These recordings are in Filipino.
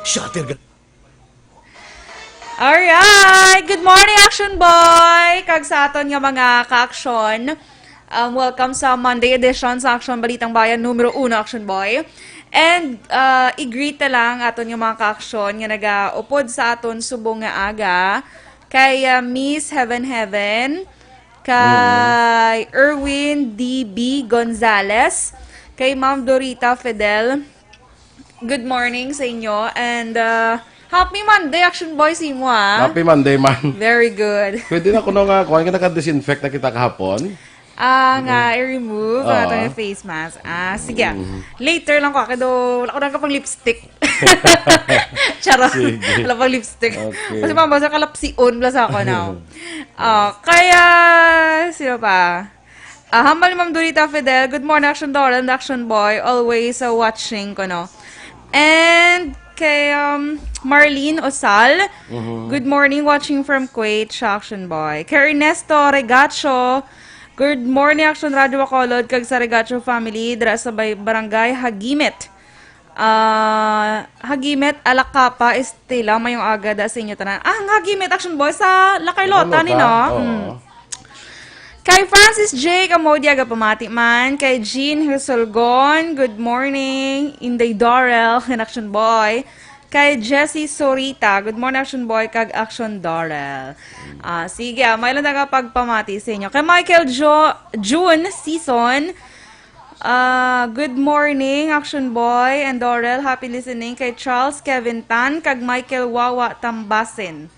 Shutter. Alright! Good morning, Action Boy! Kag sa aton nga mga ka-aksyon. Welcome sa Monday edition sa Aksyon Balitang Bayan, Numero 1, Action Boy. And i-greet na lang aton nga mga ka-aksyon nga nag-upod sa aton subong nga aga kay Miss Heaven Heaven, kay Erwin D.B. Gonzalez, kay Ma'am Dorita Fidel. Good morning sa inyo and happy Monday, Action Boy, si mo Happy Monday, man. Very good. Pwede na ko nung kuhan ka naka-disinfect na kita kahapon. I-remove ang face mask. Sige. Later lang ko. Kaya wala ko na kapang lipstick. Charot. Wala pang lipstick. Okay. Kasi mabasa kalapsion. Blasa ako now. Kaya, sino pa? Humble Ma'am Dorita Fidel. Good morning, Action Dorel and Action Boy. Always watching ko, no? And kay Marlene Osal. Good morning, watching from Kuwait, Action Boy. Kay Ernesto Regacho. Good morning, Action Radio Bacolod, kag sa Regacho family, dra sa barangay Hagimet. Hagimet, Alacapa, Estela, mayong agad sa inyo tanan. Hagimet, Action Boy, sa La Carlota, ni no? Kay Francis J. Camodiaga pamati man. Kay Jean Hisolgon, good morning. Inte Dorel, Action Boy. Kay Jessie Sorita, good morning, Action Boy, kag Action Dorel. Sige, may lang pagpamati sa inyo. Kay Michael June Season, good morning, Action Boy and Dorel. Happy listening. Kay Charles Kevin Tan, kag Michael Wawa Tambasin.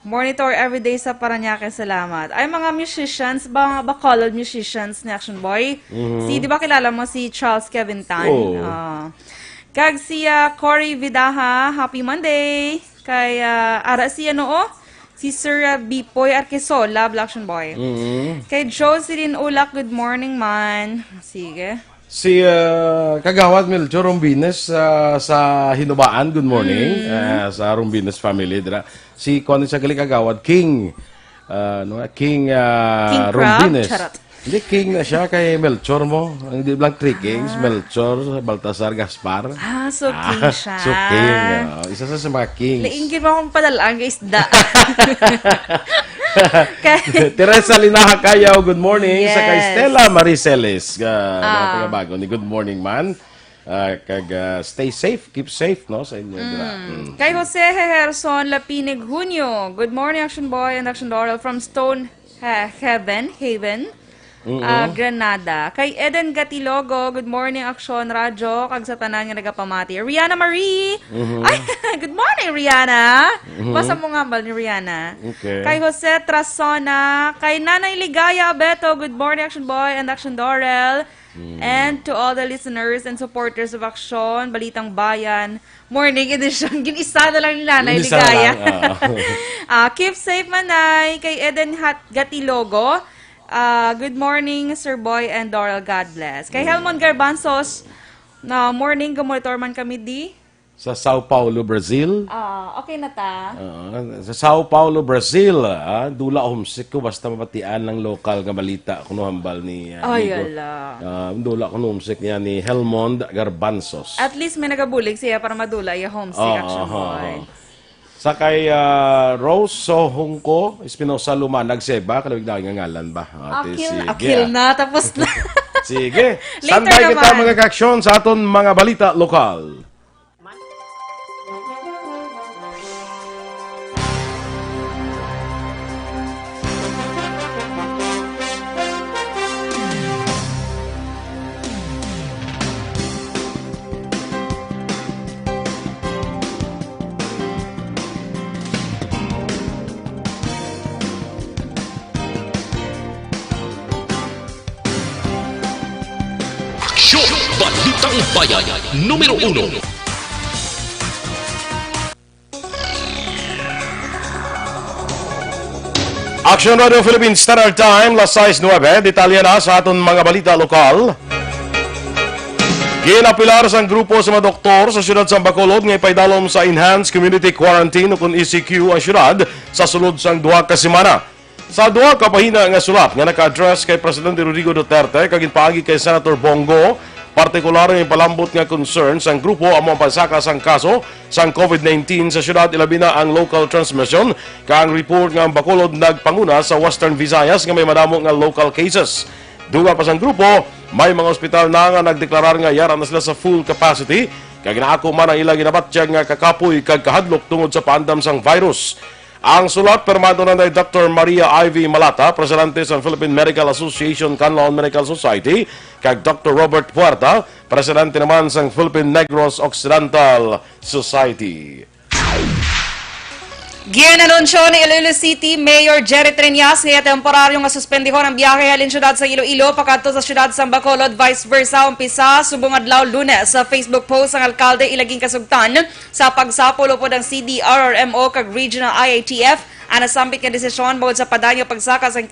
Monitor everyday sa Paranaque, salamat. Ay, mga musicians, mga Bacolod musicians ni Action Boy. Di ba kilala mo si Charles Kevin Tan? Kag siya Cory Vidaha, happy Monday. Kay ara siya noo, si Sir Bipoy Arquesola, Black Action Boy. Kay Jocelyn Ulak, good morning man. Sige. Si Kagawad Melchor Rumbines sa Hinubaan, good morning. Sa Rumbines family. Dira. Si Kwan sa gali Kagawad, King King Rumbines. Charot. Hindi, king na siya kay Melchor mo. Hindi lang three kings, Melchor, Baltasar, Gaspar. So king siya. So king. Isa sa mga kings. Laingin mo akong padalaan, guys, da. Teresa Linaha Kayaw, good morning. Yes. Sa kay Stella Mariceles. Bago ni good morning man. Stay safe, keep safe, no? Sa inyo. Kay Jose Heherson Lapinig Junio, good morning, Action Boy and Action Dorel from Stone Haven. Granada. Kay Eden Gatilogo, good morning, Aksyon Radyo, kag sa tanan nga nagapamati. Rihanna Marie! Ay, good morning, Rihanna! Basa mo nga bal ni Rihanna. Okay. Kay Jose Trasona, kay Nanay Ligaya Beto, good morning, Action Boy and Action Dorel. And to all the listeners and supporters of Aksyon, Balitang Bayan, morning edition, ginisa na lang ni Nanay Ligaya. Keep safe, Manay. Kay Eden Gatilogo, good morning, Sir Boy and Dorel. God bless. Kay Helmon Garbanzos, na morning, gumonitor man kami di. Sa Sao Paulo, Brazil. Okay na ta. Sa Sao Paulo, Brazil. Dula homesick ko basta mapatian ng local nga balita kuno hambal ni dula ko homesick niya ni Helmond Garbanzos. At least may nagabulig siya para madula yung homesick, Action Boy. Sa kay Rose Sohongko, Espinosa Lumanag, Seba, kalawig na nga ngalan ba? Akil na, tapos na. Sige. Later Standby kita naman. mga kaksyon sa aton mga balita lokal. Balitang Bayan, Numero 1. Action Radio Philippines Standard Time, las 6:09, detalye na sa aton mga balita lokal. Ginapilar sang grupo sa mga doktor sa siyudad sa Bacolod nga ipaydalom sa Enhanced Community Quarantine o kung ECQ ang siyudad sa sulod sang 2 ka semana. Sa 2 ka pahina nga sulat nga naka-address kay Presidente Rodrigo Duterte kag ginpaagi kay Senator Bongo Partikular ng palambot nga concern sang grupo among pagsaka sang kaso sang COVID-19 sa syudad, ilabi na ang local transmission kang report nga ang Bacolod nagpanguna sa Western Visayas nga may madamo nga local cases. Duga pa sang grupo, may mga ospital na nga nagdeklarar nga yara na sila sa full capacity kag naako man ang ilang ginabatya nga kakapoy kag kahadlok tungod sa paandam sang virus. Ang sulat permado na ni Dr. Maria Ivy Malata, presidente sa Philippine Medical Association Canlaon Medical Society, kag Dr. Robert Puerta, presidente naman sa Philippine Negros Occidental Society. Ginanunsyo ni Iloilo City Mayor Jerry Triñas nga temporaryo nga suspendihon ang biyahe halin syudad sa Iloilo pakadto sa syudad sa Bacolod, vice versa umpisa subong adlaw Lunes. Sa Facebook post ang alkalde ilaging kasugtan sa pagsapol upod ang CDRRMO kag Regional IATF ang nasambit nga desisyon bawod sa padanyo pagsaka sa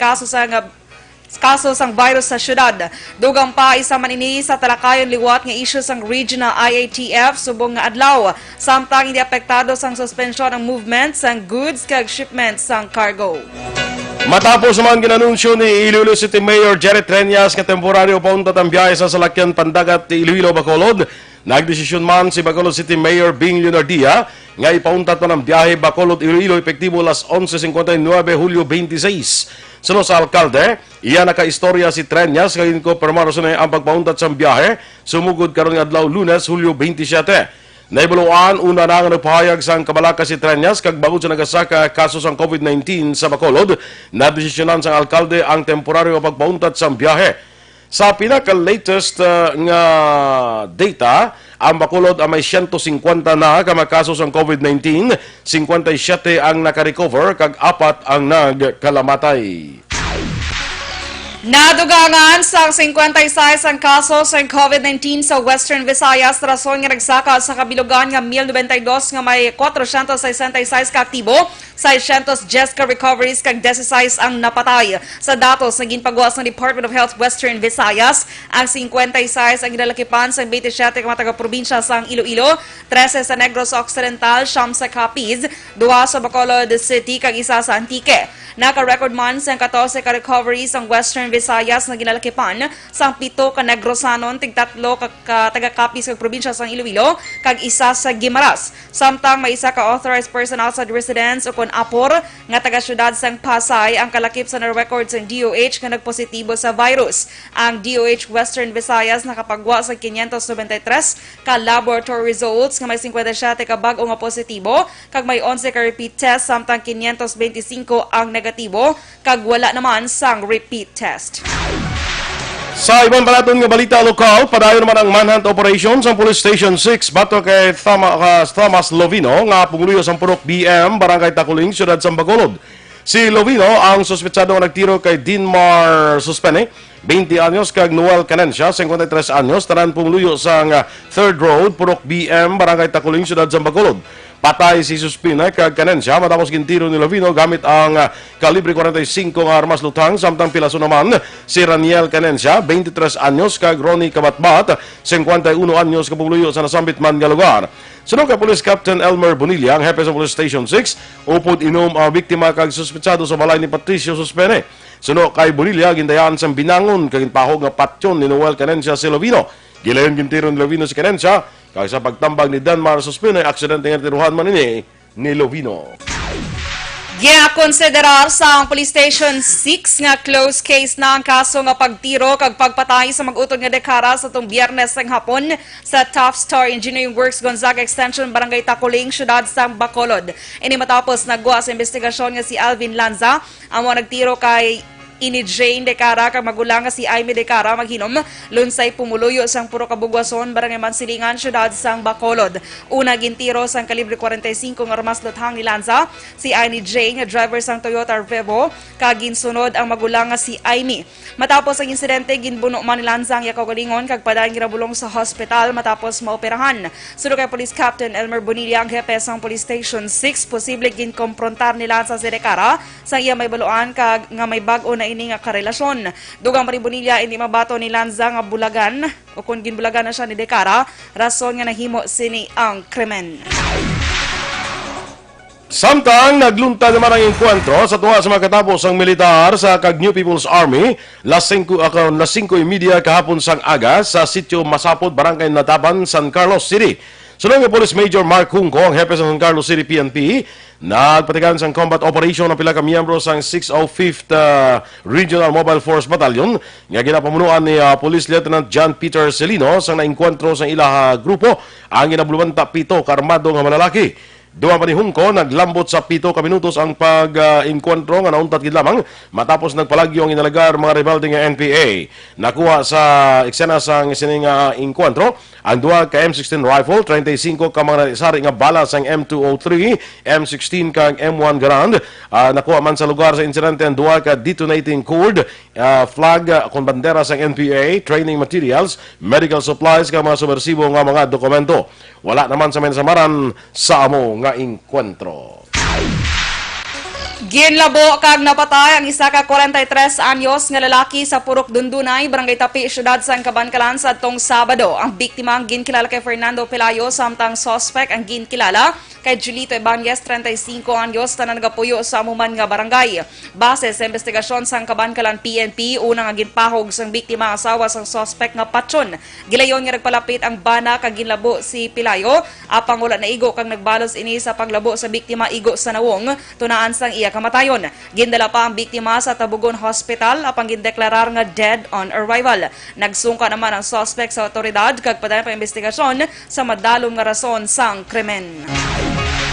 kaso sang virus sa syudad. Dugang pa isa man ini sa talakayon liwat nga issue sang Regional IATF subong nga adlaw samtang hindi apektado sang suspension ng movement sang goods kag shipment sang cargo. Matapos naman ginanunsyo ni Iloilo City Mayor Jerry Triñas nga temporaryo pauntat ang biyahe sa salakyan pandagat ni Iloilo Bacolod, nagdesisyon man si Bacolod City Mayor Bing Leonardia nga ipauntat man ang biyahe Bacolod Iloilo epektibo las 11:59 Hulyo 26. Sunod sa alkalde, iya nakaistorya si Triñas ngayon ko permaro sa ang pagpauntat sa biyahe sumugod karon nga adlaw Lunes Hulyo 27. Naibuluan una na nga nagpahayag sang kabalaka si Triñas kag bangod sa nagasaka kaso sang COVID-19 sa Bacolod, nadesisyonan sang alkalde ang temporaryo pagpauntat sa biyahe. Sa pinaka-latest nga data, ang Bacolod ay may 150 na kamakaso sang COVID-19, 57 ang nakarecover, kag 4 ang nagkalamatay. Nadugangan sang 56 ang kaso sa COVID-19 sa Western Visayas, rason nga nagsaka sa kabilugan nga 1092 nga may 466 ka aktibo, 610 ka recoveries kag 16 ang napatay. Sa datos na ginpagawas ng Department of Health Western Visayas, ang 56 ang ginalakipan sa 27 ka taga-probinsya sang Iloilo, 13 sa Negros Occidental, 9 sa Capiz, 2 sa Bacolod City kag 1 sa Antique. Naka-record man sa 14 ka recoveries ang Western Visayas na ginalakipan sang 7 ka Negrosanon, tig 3 ka taga-Capiz kag probinsya sang Iloilo kag 1 sa Guimaras. Samtang may 1 ka authorized person outside residence o kon apor nga taga-syudad sang Pasay ang kalakip sa na-record sang DOH nga nagpositibo sa virus. Ang DOH Western Visayas nakapagwa sa 593 ka laboratory results nga may 57 ka bag-o nga positibo kag may 11 ka repeat test samtang 525 ang negatibo kag wala naman sang repeat test. Sa ibang balaton nga balita lokal, padayon naman ang manhunt operation sa Police Station 6 bato kay Thomas Lovino nga pumuluyo sa Purok BM, Barangay Takuling, Siyudad sa Bacolod. Si Lovino ang suspetsado nga nagtiro kay Dinmar Suspene, 20 anyos, kag Noel Canencia, 53 anyos, tanan pumuluyo sa 3rd Road, Purok BM, Barangay Takuling, Siyudad sa Bacolod. Patay si Suspina kag Canencia matapos gintiro ni Lovino gamit ang kalibre 45 nga armas lutang, samtang pilaso naman si Raniel Canencia, 23 anyos, kag Ronnie Kabatbat, 51 anyos, kapuluyo sa nasambit man nga lugar. Sunod kay Police Captain Elmer Bonilla, ang hepe sa Police Station 6, upod inom ang biktima kag suspetsado sa balay ni Patricio Suspene. Sunod kay Bonilla, gindayan sang binangon kag pahog nga patyon ni Noel Canencia si Lovino. Gilayon gintiro ni Lovino si Canencia, kaya sa pagtambag ni Danmar Suspino, aksidente nga tiruhan man ni Lovino. Ginakonsiderar sa Police Station 6 nga close case na ang kaso nga pagtiro kag pagpatay sa mag-utod nga dekara sa itong Biyernes ng hapon sa Top Star Engineering Works Gonzaga Extension, Barangay Takuling, Siyudad sa Bacolod. Ini matapos nagwa sa investigasyon nga si Alvin Lanza, ang mga nagtiro kay ini Jane Dekara kag magulang nga si Aimee Dekara maghinom lunsay pumuluyo sang puro kabugwason barangay Mansilingan, Siyudad sang Bacolod. Una gintiro sang kalibre 45 nga armas luthang ni Lanza si Aimee Jane nga driver sang Toyota Revo kag ginsunod ang magulang nga si Aimee. Matapos ang insidente ginbuno man ni Lanza ang yakagalingon kag padayon girabulong sa hospital matapos maoperahan. Sunod kay Police Captain Elmer Bonilla, ang hepe sang Police Station 6, posible ginkomprontar ni Lanza si Dekara sang iya may baluan kag nga may bag-o na ini nga karelasyon. Dugang Bonilla, hindi mabato ni Lanza nga bulagan o kung ginbulagan na siya ni Dekara, rason nga nahimo sini ang krimen. Samtang nagluntad naman ang enkwentro sa tuwa sa mga katapos ang militar sa kag New People's Army las 5:30 kahapon sang aga sa sitio Masapod, Barangay Nataban, San Carlos City. Sunod nga Police Major Mark Hungco, ang hepe sa San Carlos City PNP, nagpatigan sa combat operation ng pila ka miyembro sa 605th Regional Mobile Force Battalion nga ginapamunuan ni Police Lieutenant John Peter Celino sa naengkwentro sa ilaha grupo ang ginabulubanta 7 ka armado nga malalaki. Duwa pa ni Hungco, naglambot sa 7 ka minutos ang pag-enkwentro nga nauntat gid lamang matapos nagpalagyo ang inalagar mga rebelde nga NPA. Nakuha sa eksena sang sining enkwentro ang 2 ka M16 rifle, 35 ka mga sari nga bala sang M203, M16 kag M1 Garand. Nakuha man sa lugar sa insidente ang 2 ka detonating cord, flag kon bandera sang NPA, training materials, medical supplies kag mga subversibo nga mga dokumento. Wala naman sa mensamaran sa amo nga enkwentro. Ginlabo kag napatay ang isa ka 43 anyos nga lalaki sa Purok Dundunay, Barangay Tapi, Siyudad San Cabancalan sadtong Sabado. Ang biktima ang ginkilala kay Fernando Pelayo, samtang suspect ang ginkilala kay Julito Ibanez, 35 anyos, tanan nagapuyo sa amuman nga barangay. Base sa investigasyon sang Cabancalan PNP, unang nga ginpahog sang biktima ang asawa sang suspect nga patson. Gilayon nga nagpalapit ang bana kag ginlabo si Pelayo, apang wala na igo kag nagbalos ini sa paglabo sa biktima igo sa nawong tunaan sang iya kamatayon. Gindala pa ang biktima sa Tabugon Hospital apang gindeklarar nga dead on arrival. Nagsungka naman ang suspect sa otoridad kag padayon pa investigasyon sa madalom nga rason sang krimen.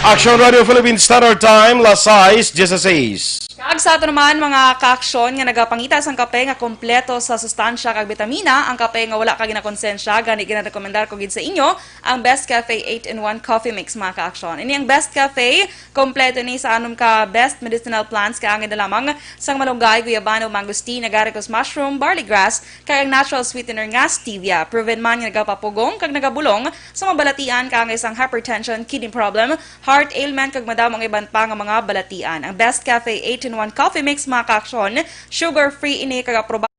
Aksyon Radio Philippine Standard Time, las 6:16. Kag sa ato naman mga ka-aksyon nga nagapangita sang kape nga kompleto sa sustansya kag vitamina, ang kape nga wala kag ginakonsensya, gani ginarekomendar ko gid sa inyo ang Best Cafe 8-in-1 Coffee Mix mga ka-aksyon. Ini ang Best Cafe, kompleto ni sa anom ka best medicinal plants kag angin na lamang sang malunggay, guyabano, mangosteen, agaricus mushroom, barley grass, kag ang natural sweetener nga stevia. Proven man nga nagapapugong kag nagabulong sa mga balatian kag isang hypertension, kidney problem, heart ailment kag madamong iban pa nga mga balatian. Ang Best Cafe 8-in-1 Coffee Mix mga ka-aksyon, sugar-free ini kag aprobado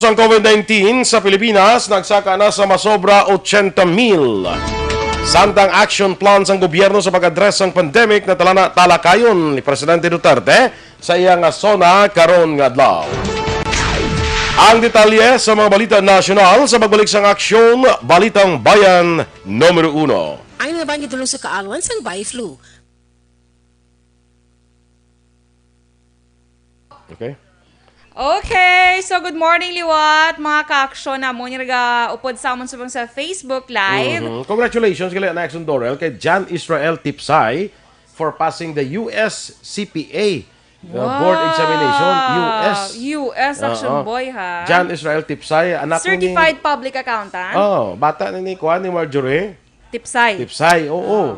Ang COVID-19 sa Pilipinas, nagsaka na sa masobra 80,000. Samtang action plans ang gobyerno sa pag-address ng pandemic na talakayon ni Presidente Duterte sa iyang zona karon nga adlaw. Ang detalye sa mga balita nasyonal sa pagbalik sang aksyon, Balitang Bayan, Numero 1. Ang nabanggit tulong sa kaalwan sang Bai-Flu. Okay. Okay, so good morning liwat mga ka-aksyon na mo nga upod sa amon sa Facebook Live. Congratulations kay Aksyon Dorel kay John Israel Tipsay for passing the US CPA board examination. US Action Boy ha. John Israel Tipsay, anak Certified Public Accountant. Bata ni Kuan ni Marjorie. Tipsay, oo.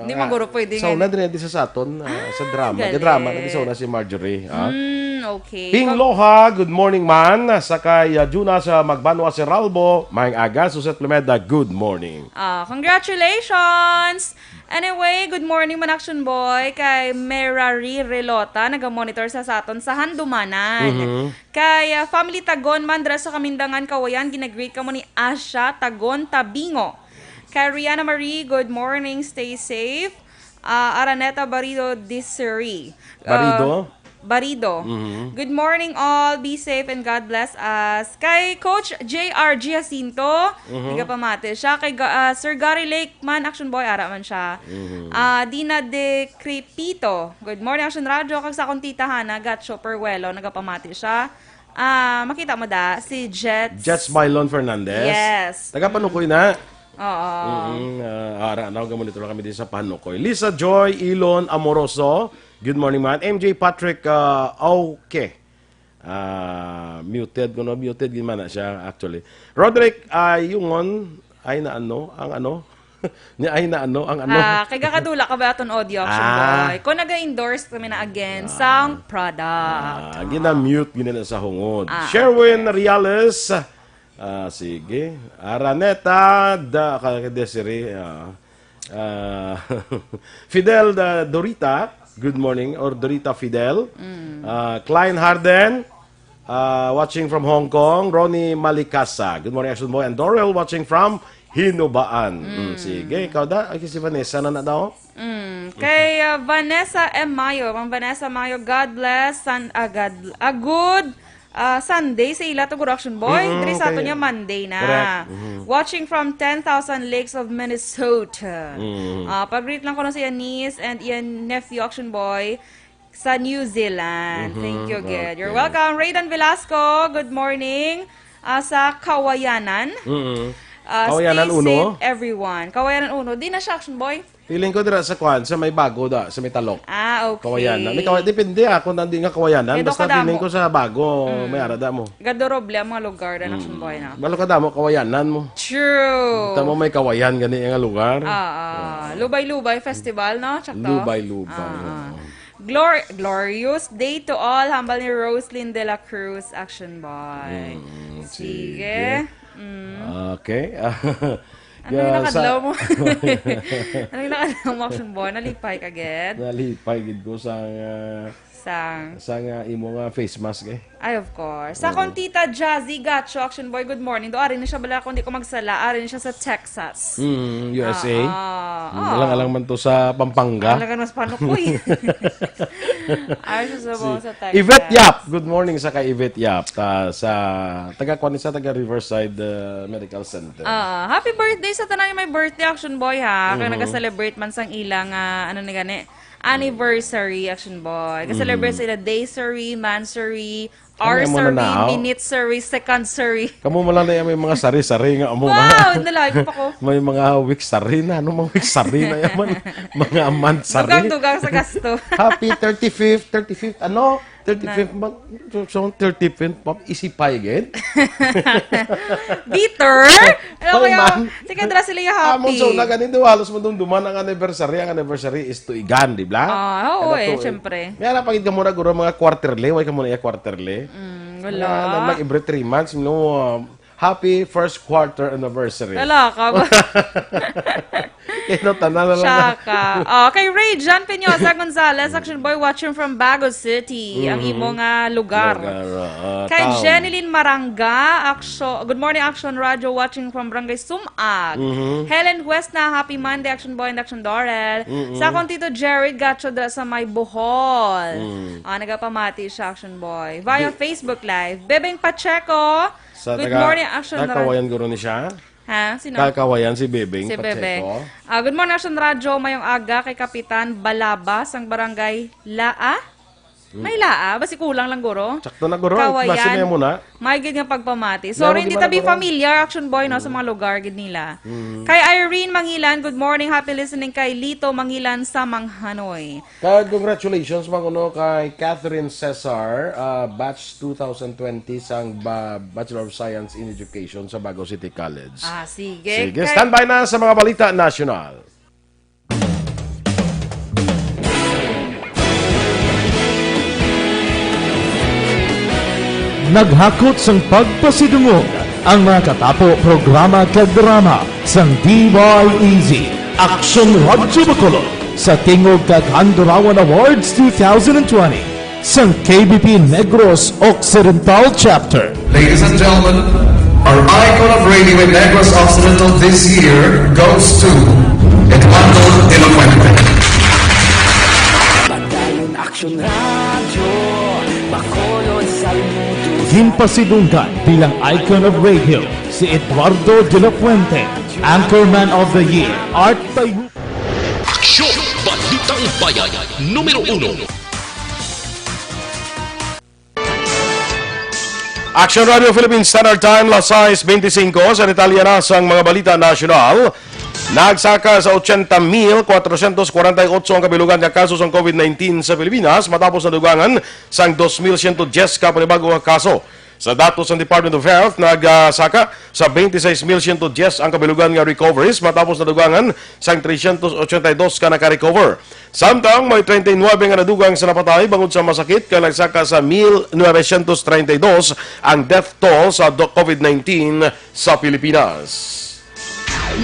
Hindi maguro pwede sa una din sa saton sa drama. galing. Drama na sa una si Marjorie. Okay. Ping Loha, good morning man. Sakay Juna sa Magbanwa si Ralbo, Maing Aga, Suset Plemeda, good morning. Congratulations! Anyway, good morning man Action Boy kay Merari Relota, naga-monitor sa saton sa Handumanan. Kay family Tagon man dra sa Kamindangan Kawayan, ginagreet ka mo ni Asha Tagon Tabingo. Kay Rihanna Marie, good morning, stay safe. Araneta Barido Dissery. Barido. Good morning all. Be safe and God bless us. Kay Coach J.R.G. Jacinto, higa pamate siya. Kay Sir Gary Lake man, Action Boy, ara man siya. Dina de Crepito. Good morning, Action Radio. Kag sa akong tita Hana, Gatcho Perwelo, nagapamate siya. Makita mo da, si Jets Mylon Fernandez. Yes. Tagapanukoy na. Oo. Monitor kami din sa Panukoy. Lisa Joy Ilon Amoroso. Good morning man. MJ Patrick okay. Muted ko no, muted gimana siya actually. Roderick Yungon ay na ano, ang ano? Niya ay na ano, ang ano? Kay kakadula ka ba aton audio Action Boy? Kung naga-endorse kami na again, sound product. Gina-mute ginila sa hungod. Sherwin Riales. Sige. Araneta Desiree. Fidel Dorita. Good morning. Or Dorita Fidel. Klein Harden. Watching from Hong Kong. Ronnie Malikasa. Good morning, Action Boy. And Dorel watching from Hinubaan. Sige. Ikaw da? Ay, si Vanessa na daw? Kay Vanessa M. Mayo. Vanessa Mayo, God bless. Good Sunday sa ila to Action Boy. Diri sa ato niya Monday na. Watching from 10,000 Lakes of Minnesota. Pag-greet lang ko na si Yanis and Ian nephew Action Boy sa New Zealand. Thank you, good. You're welcome. Raydan Velasco, good morning. Sa Kawayanan. Kawayanan Stay Uno? safe, everyone. Kawayanan Uno. Di na siya Action Boy. Feeling ko dira sa kwan, sa may bago da, sa may talok. Okay. Kawayanan. May depende kung nandi nga kawayanan. Kaya Basta kadamo. feeling ko sa bago, may arada mo. Gadoroble ang mga lugar na Action Boy na. Balo ka damo, kawayanan mo. True. Tamo may kawayan gani nga lugar. Lubay-lubay festival, no? Tsakto? Lubay-lubay. Glorious day to all. Hambal ni Roslyn de la Cruz, Action Boy. Sige. Okay. Ano yung nakadlaw mo? Ano yung nakadlaw mo, Action Boy? Nalipay ka, Ged? Nalipay gid ko sa imo nga face mask eh. Ay, of course. Sa akong tita Jazzy Gacho, Action Boy, good morning. Do, ari na siya bala kung di ko magsala. Ari na siya sa Texas. USA. Alang man to sa Pampanga. Alagan mas panukoy. Ari siya sa Texas. Yvette Yap. Good morning sa kay Yvette Yap. Sa taga Riverside Medical Center. Happy birthday sa tanang may birthday, Action Boy, ha? Kaya nag-celebrate man sang ilang, ano ni gani, anniversary, Action Boy. Nag-celebrate sila daysary, mansary, hour-sary, minute-sary, second-sary. Kamu mo lang na may mga sari-sari nga amo na. Wow! Nalagi pa ko. May mga week-sari na. Ano mga week-sari na yaman? Mga month-sari. Dugang-dugang sa gasto. Happy 35th, ano? 35th month. So, 35th month, isipay again. Bitter? Ano kaya? Tika, dala sila yung happy. So, na ganito, halos mo duman ang anniversary. Ang anniversary is to igan, di ba? Oo, syempre. May pagid ka muna guro mga quarterly. Huwag ka muna quarterly. Wala. Every 3 months, happy first quarter anniversary. Wala ka ba? Shaka. Kay Ray John Peñosa Gonzalez, Action Boy, watching from Bago City, ang imong lugar. Kay Jeneline Maranga, good morning, Action Radio, watching from Barangay Sumag. Helen West na, happy Monday, Action Boy and Action Dorel. Sa akong tito Jared Gacho sa may Bohol. Nagapamati siya, Action Boy. Via Facebook Live. Bebeng Pacheco, good morning, Action Radio. Kakawayan guro ni siya? Ha? Sino? Kakawayan si Bebeng Si Pacheco. Bebe. Good morning, Action Radio. Mayong aga kay Kapitan Balabas, ang barangay Laa. May Laa? Basi kulang lang, guro? Sakto na, guro. Kawayan. Basi na mo na. May gid nga pagpamati. Sorry, hindi tabi familiar, Action Boy, no, sa mga lugar gid nila. Kay Irene Mangilan, good morning. Happy listening kay Lito Mangilan sa Manghanoy. Congratulations mga kay Catherine Cesar, batch 2020 sang Bachelor of Science in Education sa Bago City College. Sige. Sige, standby na sa mga balita national. naghakot sang pagpasidungog ang mga katapo programa kag drama sang DYEZ Aksyon Radyo Bacolod sa Tingog kag Handurawan Awards 2020 sang KBP Negros Occidental Chapter. Ladies and gentlemen, our icon of radio in Negros Occidental this year goes to Eduardo de la Fuente. Ginpasidunggan bilang icon of radio si Eduardo de la Fuente, Anchorman of the Year, Art Tayu. Aksyon! Balitang Bayan, Numero 1. Action Radio Philippines Standard Time, las 6:25 sa Italia na sang mga balita nasyonal. Nagsaka sa 80,448 ang kabilugan nga kaso ng COVID-19 sa Pilipinas matapos na dugangan sang 2,110 ka panibagong kaso. Sa datos ng Department of Health, nagsaka sa 26,110 ang kabilugan nga recoveries matapos na dugangan sang 382 ka naka-recover. Samtang may 39 nga nadugang sa napatay bangod sa masakit kaya nagsaka sa 1,932 ang death toll sa COVID-19 sa Pilipinas.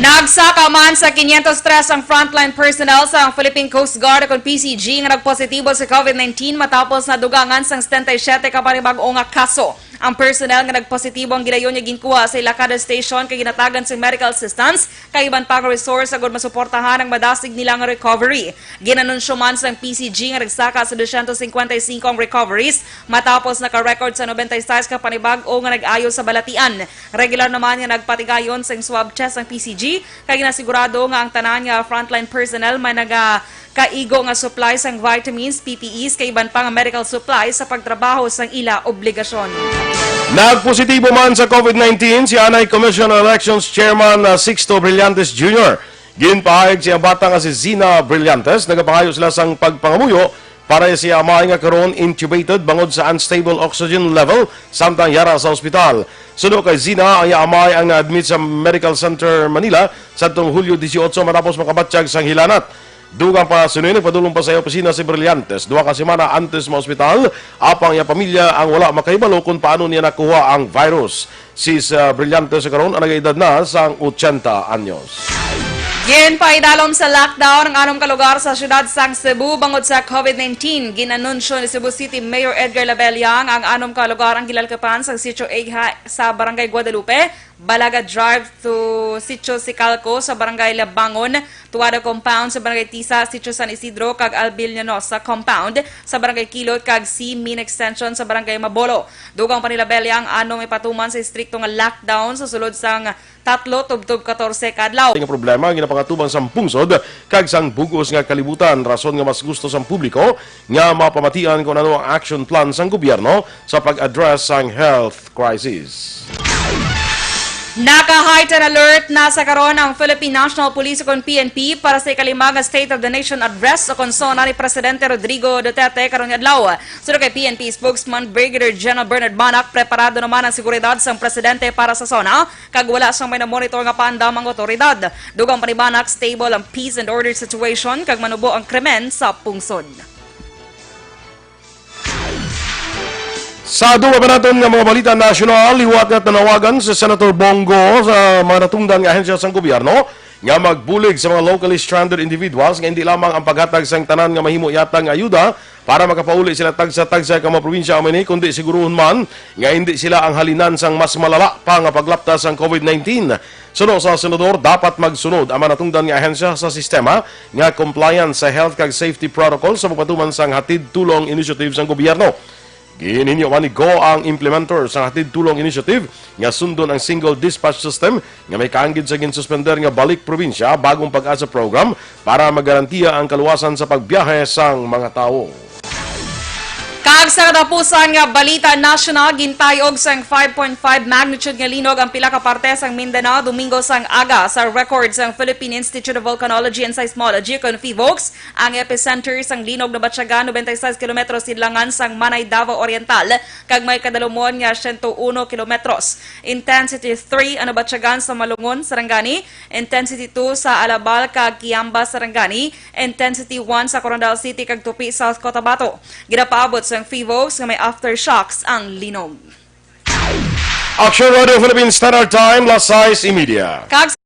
Nagsaka man sa 503 ang frontline personnel sa Philippine Coast Guard kung PCG nga nagpositibo sa COVID-19 matapos na dugangan sang 77 ka panibag-o nga kaso. Ang personnel nga nagpositibo ang gidayon niya ginkuha sa Ilacada Station kay ginatagan sa medical assistance kay iban pang resource agud masuportahan ang madasig nila nga recovery. Ginanunsyo man sa PCG nga nagsaka sa 255 ang recoveries matapos naka-record sa 96 ka panibag-o nga nag-ayo sa balatian. Regular naman nga nagpatigayon sa swab test ang PCG kay ginasigurado nga ang tanan nga frontline personnel may kaigo nga supplies ang vitamins, PPEs, kay iban pang medical supplies sa pagtrabaho sang ila obligasyon. Nagpositibo man sa COVID-19 si Anay Commission on Elections Chairman Sixto Brillantes Jr. Ginpahayag siya bata nga si Zina Brillantes, nagapangayo sila sang pagpangamuyo para siya amay nga karon intubated bangod sa unstable oxygen level samtang yara sa ospital. Suno kay Zina, ang amay ang na-admit sa Medical Center Manila sa Hulyo 18 matapos makabatsyag sang hilanat. Dugang pa sunoy nagpadulong pa sa opisina si Brillantes. 2 ka semana antes sa ospital, apang iya pamilya ang wala makahibalo kung paano niya nakuha ang virus. Si Brillantes sa karon ang nag-edad na sang 80 anyos. Gin pa idalom sa lockdown ang anong kalugar sa syudad sang Cebu bangod sa COVID-19. Ginanunsyo ni Cebu City Mayor Edgar Labeliang ang anong kalugar ang gilalkapan sa Sitio Egha sa Barangay Guadalupe, Balaga Drive to Sitio Sicalco sa Barangay Labangon, Tuwada Compound sa Barangay Tisa, Sitio San Isidro kag Albiliano sa Compound sa Barangay Kilot kag C Main Extension sa Barangay Mabolo. Dugang pa ni Labeliang anong ipatuman sa istrikto nga lockdown sa sulod sang 3 tubtob 14 kadlaw. Ang problema ginapangatuban sa pungsod kag sang bugos nga kalibutan rason nga mas gusto sang publiko nga mapamatian kung ano ang action plan sang gobyerno sa pag-address sang health crisis. Naka-heightened alert na sa karon ang Philippine National Police o PNP para sa ikalimang State of the Nation Address o konsona ni Presidente Rodrigo Duterte karon nga adlaw. Sunod kay PNP spokesman Brigadier General Bernard Manac, preparado naman ang seguridad sang presidente para sa zona kag wala sang may na-monitor nga paandamang otoridad. Dugang pa ni Manac, stable ang peace and order situation kag manubo ang krimen sa pungsod. Sa duwa pa natin ng mga balita nasyonal, liwat nga tanawagan sa Senator Bongo sa mga natungdan nga ahensya sang gobyerno nga magbulig sa mga locally stranded individuals nga hindi lamang ang paghatag sang tanan nga mahimo yatang ayuda para makapauli sila tagsa-tagsa ka mga probinsya amini kundi siguruhon man nga hindi sila ang halinan sang mas malala pa nga paglaptas sang COVID-19. Suno sa senador, dapat magsunod ang mga natungdan nga ahensya sa sistema nga compliance sa health kag safety protocol sa pagpatuman sang hatid tulong initiative sang gobyerno. Gininyo manigo ang implementer sa hatid tulong initiative nga sundon ang single dispatch system nga may kaanggid sa ginsuspender nga balik probinsya bagong pag-asa program para magarantiya ang kaluwasan sa pagbiyahe sang mga tao. Kag sa katapusan nga balita national, gintayog sang 5.5 magnitude nga linog ang pila ka parte sang Mindanao Domingo sang aga sa record sang Philippine Institute of Volcanology and Seismology kon PHIVOLCS. Ang epicenter sang linog na batyagan 96 km sidlangan sang Manay, Davao Oriental kag may kadalumon nga 101 km. Intensity 3 ano batyagan sa Malungon, Sarangani, intensity 2 sa Alabal kag Kiamba, Sarangani, intensity 1 sa Coronadal City kag Tupi, South Cotabato. Ginapaabot sa PHIVOLCS nga may aftershocks ang linog. Aksyon Radio Philippine Standard Time, last size media. Kag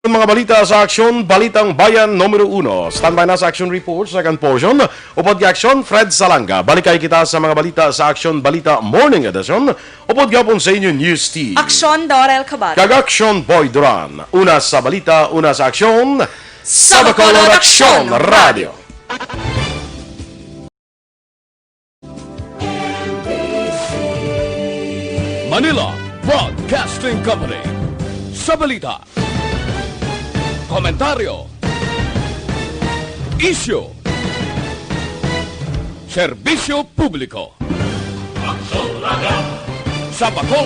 Mga balita sa Aksyon, Balitang Bayan Numero 1. Standby na sa Action Report, second portion. Upod ka Aksyon, Fred Salanga. Balikay kita sa mga balita sa Aksyon Balita Morning Edition. Upod gapon sa inyo News Team. Aksyon, Dorel, Cabatu. Kag Aksyon Boy Duran. Una sa balita, una sa Aksyon. Sa Bacolod Bacolod Aksyon Aksyon Radio. Manila Broadcasting Company. Sa balita, komentaryo, isyu, serbisyo publiko. Sa Bacolod